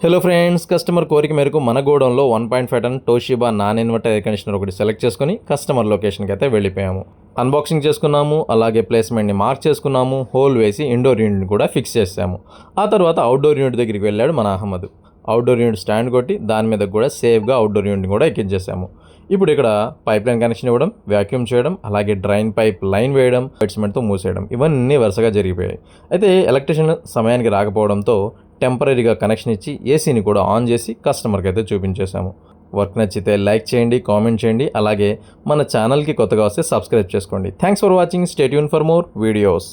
Hello friends, customer కోరిక మేరకు మన గోడౌన్లో 1.5 టన్ Toshiba non inverter air conditioner ఒకటి సెలెక్ట్ చేసుకుని కస్టమర్ లొకేషన్కి అయితే వెళ్ళిపోయాము. అన్బాక్సింగ్ చేసుకున్నాము, అలాగే ప్లేస్మెంట్ని మార్క్ చేసుకున్నాము, హోల్ వేసి ఇండోర్ యూనిట్ని కూడా ఫిక్స్ చేసాము. ఆ తర్వాత అవుట్డోర్ యూనిట్ దగ్గరికి వెళ్ళాడు మన అహ్మద్. అవుట్డోర్ యూనిట్ స్టాండ్ కొట్టి దాని మీద కూడా సేఫ్గా అవుట్డోర్ యూనిట్ని కూడా ఎక్కించేసాము. ఇప్పుడు ఇక్కడ పైప్ లైన్ కనెక్షన్ ఇవ్వడం, వ్యాక్యూమ్ చేయడం, అలాగే డ్రైన్ పైప్ లైన్ వేయడం, సిమెంట్తో మూసేయడం, ఇవన్నీ వరుసగా జరిగిపోయాయి. అయితే ఎలక్ట్రీషియన్ సమయానికి రాకపోవడంతో టెంపరీగా కనెక్షన్ ఇచ్చి ఏసీని కూడా ఆన్ చేసి కస్టమర్కి అయితే చూపించేశాము. వర్క్ నచ్చితే లైక్ చేయండి, కామెంట్ చేయండి, అలాగే మన ఛానల్కి కొత్తగా వస్తే సబ్స్క్రైబ్ చేసుకోండి. Thanks for watching. Stay tune for more videos.